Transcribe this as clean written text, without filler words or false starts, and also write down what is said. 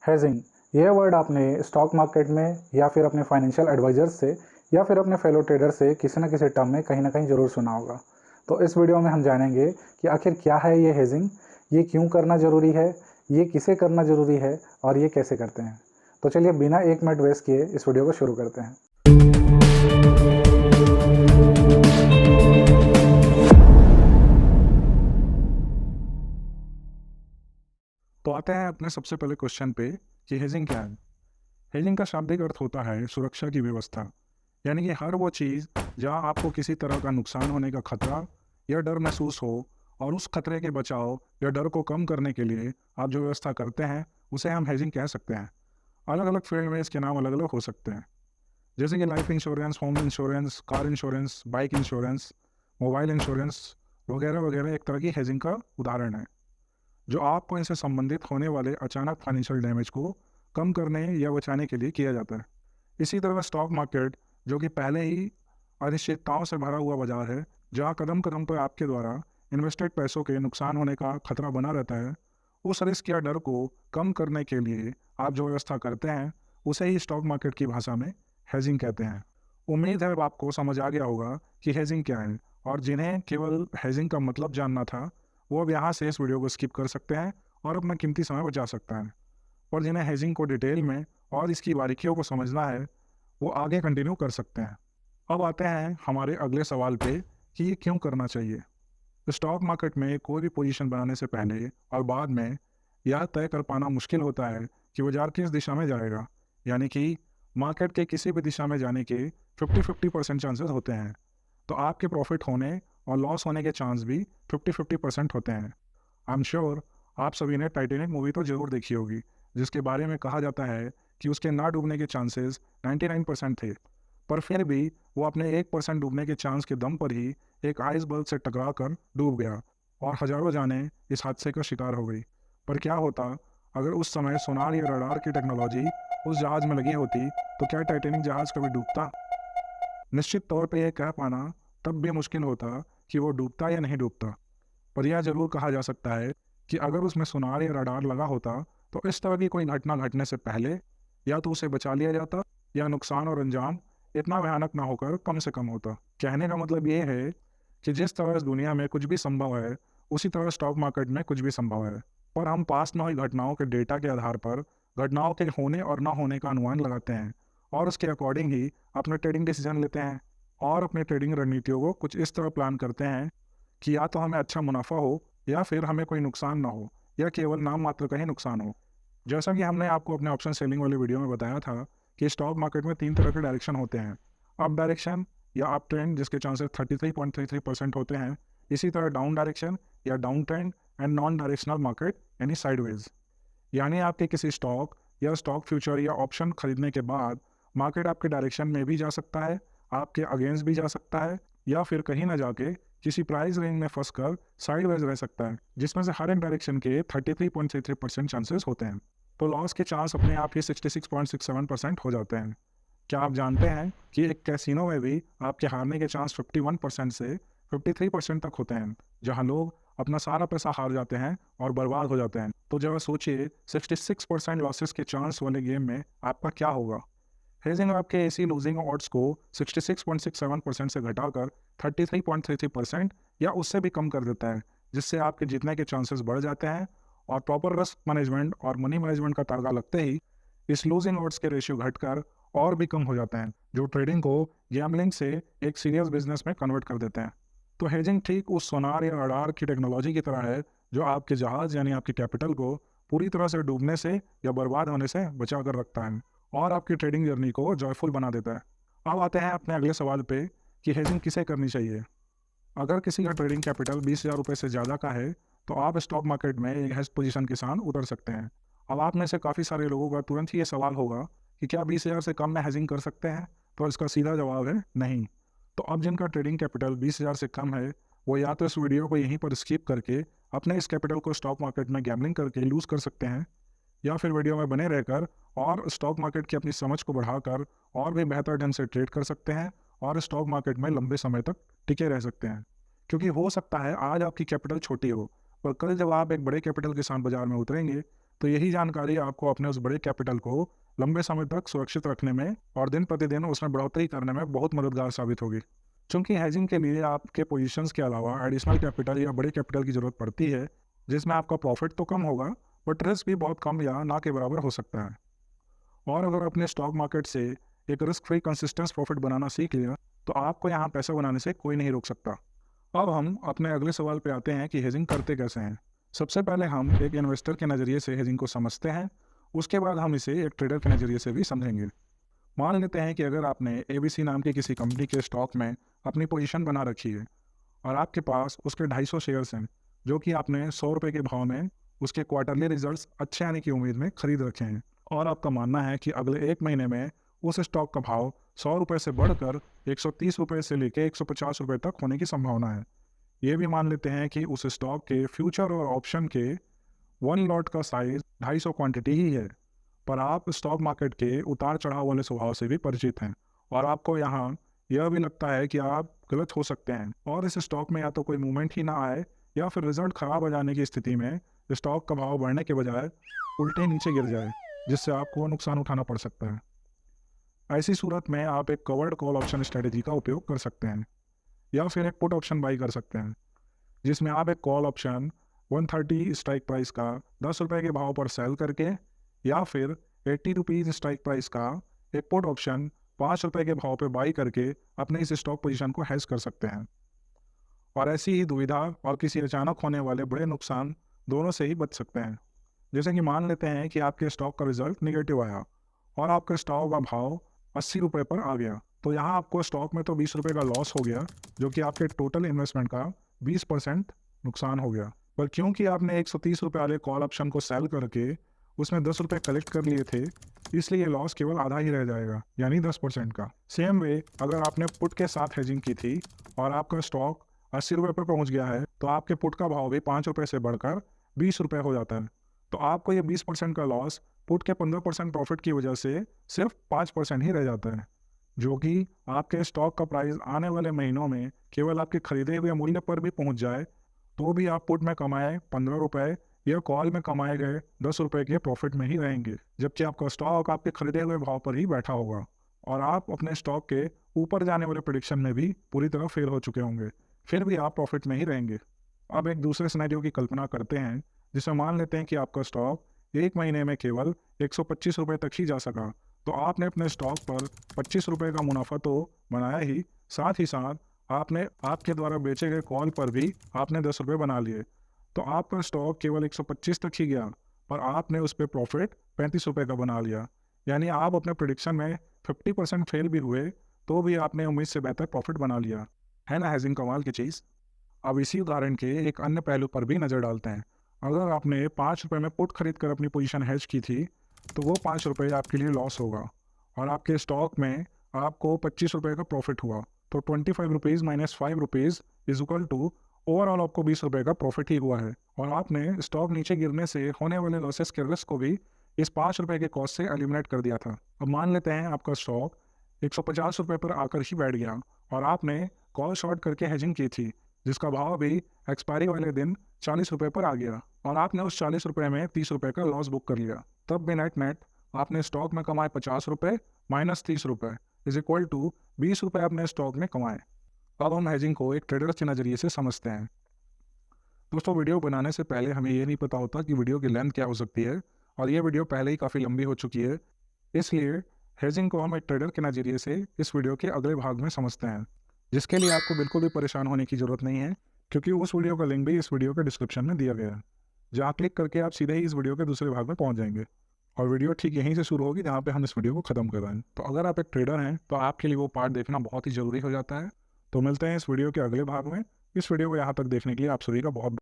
Hedging, यह word आपने stock market में या फिर अपने फाइनेंशियल एडवाइजर्स से या फिर अपने फेलो ट्रेडर से किसी न किसी टर्म में कहीं ना कहीं ज़रूर सुना होगा। तो इस वीडियो में हम जानेंगे कि आखिर क्या है ये हेजिंग, ये क्यों करना ज़रूरी है, ये किसे करना ज़रूरी है और ये कैसे करते हैं। तो चलिए बिना एक मिनट वेस्ट किए इस वीडियो को शुरू करते हैं। तो आते हैं अपने सबसे पहले क्वेश्चन पे कि हेजिंग क्या है। हेजिंग का शाब्दिक अर्थ होता है सुरक्षा की व्यवस्था, यानी कि हर वो चीज़ जहाँ आपको किसी तरह का नुकसान होने का खतरा या डर महसूस हो और उस खतरे के बचाव या डर को कम करने के लिए आप जो व्यवस्था करते हैं उसे हम हेजिंग कह सकते हैं। अलग अलग फील्ड में इसके नाम अलग अलग हो सकते हैं, जैसे कि life insurance, home insurance, car insurance, bike insurance, mobile insurance वगैरह वगैरह एक तरह की हेजिंग का उदाहरण है, जो आपको इनसे संबंधित होने वाले अचानक फाइनेंशियल डैमेज को कम करने या बचाने के लिए किया जाता है। इसी तरह स्टॉक मार्केट, जो कि पहले ही अनिश्चितताओं से भरा हुआ बाजार है, जहां कदम कदम पर आपके द्वारा इन्वेस्टेड पैसों के नुकसान होने का खतरा बना रहता है, उस रिस्क या डर को कम करने के लिए आप जो व्यवस्था करते हैं उसे ही स्टॉक मार्केट की भाषा में हेजिंग कहते हैं। उम्मीद है अब आपको समझ आ गया होगा कि हेजिंग क्या है, और जिन्हें केवल हेजिंग का मतलब जानना था वो अब यहाँ से इस वीडियो को स्किप कर सकते हैं और अपना कीमती समय बचा सकता है। और जिन्हें हेजिंग को डिटेल में और इसकी बारीकियों को समझना है वो आगे कंटिन्यू कर सकते हैं। अब आते हैं हमारे अगले सवाल पे कि ये क्यों करना चाहिए। तो स्टॉक मार्केट में कोई भी पोजीशन बनाने से पहले और बाद में यह तय कर पाना मुश्किल होता है कि बाजार किस दिशा में जाएगा, यानी कि मार्केट के किसी भी दिशा में जाने के 50-50% चांसेस होते हैं। तो आपके प्रॉफिट होने और लॉस होने के चांस भी 50-50% होते हैं। आई एम श्योर आप सभी ने टाइटैनिक मूवी तो जरूर देखी होगी, जिसके बारे में कहा जाता है कि उसके ना डूबने के चांसेस 99% थे, पर फिर भी वो अपने 1% डूबने के चांस के दम पर ही एक आइसबर्ग से टकरा कर डूब गया और हजारों जानें इस हादसे का शिकार हो गई। पर क्या होता अगर उस समय सोनार या रडार की टेक्नोलॉजी उस जहाज में लगी होती, तो क्या टाइटैनिक जहाज कभी डूबता? निश्चित तौर पे यह कह पाना तब भी मुश्किल होता कि वो डूबता या नहीं डूबता, पर यह जरूर कहा जा सकता है कि अगर उसमें सोनार या रडार लगा होता तो इस तरह की कोई घटना घटने से पहले या तो उसे बचा लिया जाता या नुकसान और अंजाम इतना भयानक ना होकर कम से कम होता। कहने का मतलब ये है कि जिस तरह इस दुनिया में कुछ भी संभव है, उसी तरह स्टॉक मार्केट में कुछ भी संभव है। पर हम पास न हुई घटनाओं के डेटा के आधार पर घटनाओं के होने और ना होने का अनुमान लगाते हैं और उसके अकॉर्डिंग ही अपने ट्रेडिंग डिसीजन लेते हैं और अपने ट्रेडिंग रणनीतियों को कुछ इस तरह प्लान करते हैं कि या तो हमें अच्छा मुनाफा हो या फिर हमें कोई नुकसान ना हो या केवल नाम मात्र का ही नुकसान हो। जैसा कि हमने आपको अपने ऑप्शन सेलिंग वाली वीडियो में बताया था कि स्टॉक मार्केट में 3 तरह के डायरेक्शन होते हैं, अप डायरेक्शन या अप ट्रेंड जिसके चांसेस 33.33% होते हैं, इसी तरह डाउन डायरेक्शन या down trend and non directional market यानी साइडवेज। यानी आपके किसी स्टॉक या स्टॉक फ्यूचर या ऑप्शन खरीदने के बाद मार्केट आपके डायरेक्शन में भी जा सकता है, आपके अगेंस्ट भी जा सकता है, या फिर कहीं ना जाके किसी प्राइस रेंज में फंसकर साइडवेज रह सकता है, जिसमें से हर एक डायरेक्शन के 33.33% चांसेस होते हैं। तो लॉस के चांस अपने आप ही 66.67% हो जाते हैं। क्या आप जानते हैं कि एक कैसीनो में भी आपके हारने के चांस 51% से 53% तक होते हैं, जहां लोग अपना सारा पैसा हार जाते हैं और बर्बाद हो जाते हैं। तो जरा सोचिए 66% लॉसेस के चांस वाले गेम में आपका क्या होगा। हेजिंग आपके इसी लूजिंग ऑड्स को 66.67% से घटाकर 33.33% या उससे भी कम कर देता है, जिससे आपके जीतने के चांसेस बढ़ जाते हैं। और प्रॉपर रिस्क मैनेजमेंट और मनी मैनेजमेंट का तागा लगते ही इस लूजिंग ऑड्स के रेशियो घटकर और भी कम हो जाते हैं, जो ट्रेडिंग को गैम्बलिंग से एक सीरियस बिजनेस में कन्वर्ट कर देते हैं। तो हेजिंग ठीक उस सोनार या रडार की टेक्नोलॉजी की तरह है, जो आपके जहाज यानी आपकी कैपिटल को पूरी तरह से डूबने से या बर्बाद होने से बचा कर रखता है और आपकी ट्रेडिंग जर्नी को जॉयफुल बना देता है। अब आते हैं अपने अगले सवाल पे कि हेजिंग किसे करनी चाहिए। अगर किसी का ट्रेडिंग कैपिटल 20,000 रुपये से ज़्यादा का है, तो आप स्टॉक मार्केट में एक हेज पोजीशन के साथ उतर सकते हैं। अब आप में से काफ़ी सारे लोगों का तुरंत ही ये सवाल होगा कि क्या 20,000 से कम में हेजिंग कर सकते हैं? तो इसका सीधा जवाब है नहीं। तो अब जिनका ट्रेडिंग कैपिटल 20,000 से कम है, वो या तो इस वीडियो को यहीं पर स्किप करके अपने इस कैपिटल को स्टॉक मार्केट में गैम्बलिंग करके लूज़ कर सकते हैं, या फिर वीडियो में बने रहकर और स्टॉक मार्केट की अपनी समझ को बढ़ाकर और भी बेहतर ढंग से ट्रेड कर सकते हैं और स्टॉक मार्केट में लंबे समय तक टिके रह सकते हैं। क्योंकि हो सकता है आज आपकी कैपिटल छोटी हो, पर कल जब आप एक बड़े कैपिटल के साथ बाजार में उतरेंगे तो यही जानकारी आपको अपने उस बड़े कैपिटल को लंबे समय तक सुरक्षित रखने में और दिन प्रतिदिन उसमें बढ़ोतरी करने में बहुत मददगार साबित होगी। चूंकि हेजिंग के लिए आपके पोजीशंस के अलावा एडिशनल कैपिटल या बड़े कैपिटल की ज़रूरत पड़ती है, जिसमें आपका प्रॉफिट तो कम होगा बट रिस्क भी बहुत कम या ना के बराबर हो सकता है। और अगर अपने स्टॉक मार्केट से एक रिस्क फ्री कंसिस्टेंस प्रॉफिट बनाना सीख लिया तो आपको यहाँ पैसा बनाने से कोई नहीं रोक सकता। अब हम अपने अगले सवाल पे आते हैं कि हेजिंग करते कैसे हैं। सबसे पहले हम एक इन्वेस्टर के नज़रिए से हेजिंग को समझते हैं, उसके बाद हम इसे एक ट्रेडर के नज़रिए से भी समझेंगे। मान लेते हैं कि अगर आपने ABC नाम की किसी कंपनी के स्टॉक में अपनी पोजीशन बना रखी है और आपके पास उसके 250 शेयर्स हैं, जो कि आपने 100 रुपये के भाव में उसके क्वार्टरली रिजल्ट्स अच्छे आने की उम्मीद में खरीद रखे हैं, और आपका मानना है कि अगले 1 महीने में उस स्टॉक का भाव 100 रुपये से बढ़कर 130 रुपये से लेकर 150 रुपये तक होने की संभावना है। ये भी मान लेते हैं कि उस स्टॉक के फ्यूचर और ऑप्शन के 1 लॉट का साइज 250 क्वांटिटी ही है, पर आप स्टॉक मार्केट के उतार चढ़ाव वाले स्वभाव से भी परिचित हैं और आपको यहाँ यह भी लगता है कि आप गलत हो सकते हैं और इस स्टॉक में या तो कोई मूवमेंट ही ना आए या फिर रिजल्ट खराब हो जाने की स्थिति में स्टॉक का भाव बढ़ने के बजाय उल्टे नीचे गिर जाए, जिससे आपको नुकसान उठाना पड़ सकता है। ऐसी सूरत में आप एक कवर्ड कॉल ऑप्शन स्ट्रेटेजी का उपयोग कर सकते हैं या फिर एक पुट ऑप्शन बाई कर सकते हैं, जिसमें आप एक कॉल ऑप्शन 130 स्ट्राइक प्राइस का 10 रुपये के भाव पर सेल करके या फिर 80 रुपीज़ स्ट्राइक प्राइस का एक पुट ऑप्शन 5 रुपये के भाव पर बाई करके अपने इस स्टॉक पोजीशन को हैज कर सकते हैं और ऐसी ही दुविधा और किसी अचानक होने वाले बड़े नुकसान दोनों से ही बच सकते हैं। जैसे कि मान लेते हैं कि आपके स्टॉक का रिजल्ट निगेटिव आया और आपके स्टॉक का भाव 80 रुपये पर आ गया, तो यहाँ आपको स्टॉक में तो 20 रुपये का लॉस हो गया, जो कि आपके टोटल इन्वेस्टमेंट का 20% नुकसान हो गया। पर क्योंकि आपने 130 रुपये वाले कॉल ऑप्शन को सेल करके उसमें 10 रुपये कलेक्ट कर लिए थे, इसलिए लॉस केवल आधा ही रह जाएगा, यानी 10% का। सेम वे अगर आपने पुट के साथ हेजिंग की थी और आपका स्टॉक 80 रुपये पर पहुँच गया है, तो आपके पुट का भाव भी 5 रुपये से बढ़कर 20 रुपये हो जाता है। तो आपको ये 20% का लॉस पुट के 15% प्रॉफिट की वजह से सिर्फ 5% ही रह जाता है, जो कि आपके स्टॉक का प्राइस आने वाले महीनों में केवल आपके खरीदे हुए मूल्य पर भी पहुंच जाए तो भी आप पुट में कमाए 15 रुपये या कॉल में कमाए गए 10 रुपये के प्रॉफिट में ही रहेंगे, जबकि आपका स्टॉक आपके खरीदे हुए भाव पर ही बैठा होगा और आप अपने स्टॉक के ऊपर जाने वाले प्रेडिक्शन में भी पूरी तरह फेल हो चुके होंगे, फिर भी आप प्रॉफिट में ही रहेंगे। अब एक दूसरे सिनेरियो की कल्पना करते हैं, जिसमें मान लेते हैं कि आपका स्टॉक 1 महीने में केवल 125 रुपये तक ही जा सका, तो आपने अपने स्टॉक पर 25 रुपये का मुनाफा तो बनाया ही, साथ ही साथ आपने आपके द्वारा बेचे गए कॉल पर भी आपने 10 रुपये बना लिए, तो आपका स्टॉक केवल 125 तक ही गया, पर आपने उस पर प्रॉफिट 35 रुपये का बना लिया। यानी आप अपने प्रेडिक्शन में 50% फेल भी हुए तो भी आपने उम्मीद से बेहतर प्रॉफिट बना लिया। है ना हेजिंग कमाल की चीज़। अब इसी उदाहरण के एक अन्य पहलू पर भी नज़र डालते हैं। अगर आपने 5 रुपये में पुट खरीद कर अपनी पोजीशन हेज की थी, तो वो 5 रुपये आपके लिए लॉस होगा और आपके स्टॉक में आपको 25 रुपये का प्रॉफिट हुआ, तो 25 rupees minus 5 rupees is equal to overall आपको 20 रुपये का प्रॉफिट ही हुआ है और आपने स्टॉक नीचे गिरने से होने वाले लॉसेस के रिस्क को भी इस 5 रुपये के कॉस्ट से एलिमिनेट कर दिया था। अब मान लेते हैं आपका स्टॉक 150 रुपये पर आकर ही बैठ गया और आपने कॉल शॉर्ट करके हेजिंग की थी, जिसका भाव भी एक्सपायरी वाले दिन 40 रुपये पर आ गया और आपने उस 40 रुपये में 30 रुपये का लॉस बुक कर लिया। तब भी नेट आपने स्टॉक में कमाए 50 रुपये माइनस 30 रुपये इज इक्वल टू 20 रुपये अपने स्टॉक में कमाए। अब हम हेजिंग को एक ट्रेडर के नज़रिए से समझते हैं। दोस्तों, वीडियो बनाने से पहले हमें ये नहीं पता होता कि वीडियो की लेंथ क्या हो सकती है और ये वीडियो पहले ही काफ़ी लंबी हो चुकी है, इसलिए हेजिंग को हम एक ट्रेडर के नज़रिए से इस वीडियो के अगले भाग में समझते हैं, जिसके लिए आपको बिल्कुल भी परेशान होने की ज़रूरत नहीं है, क्योंकि उस वीडियो का लिंक भी इस वीडियो के डिस्क्रिप्शन में दिया गया है, जहाँ क्लिक करके आप सीधे ही इस वीडियो के दूसरे भाग में पहुँच जाएंगे और वीडियो ठीक यहीं से शुरू होगी जहाँ पे हम इस वीडियो को ख़त्म कर रहे हैं। तो अगर आप एक ट्रेडर हैं तो आपके लिए वो पार्ट देखना बहुत ही ज़रूरी हो जाता है। तो मिलते हैं इस वीडियो के अगले भाग में। इस वीडियो को यहाँ तक देखने के लिए आप सभी का बहुत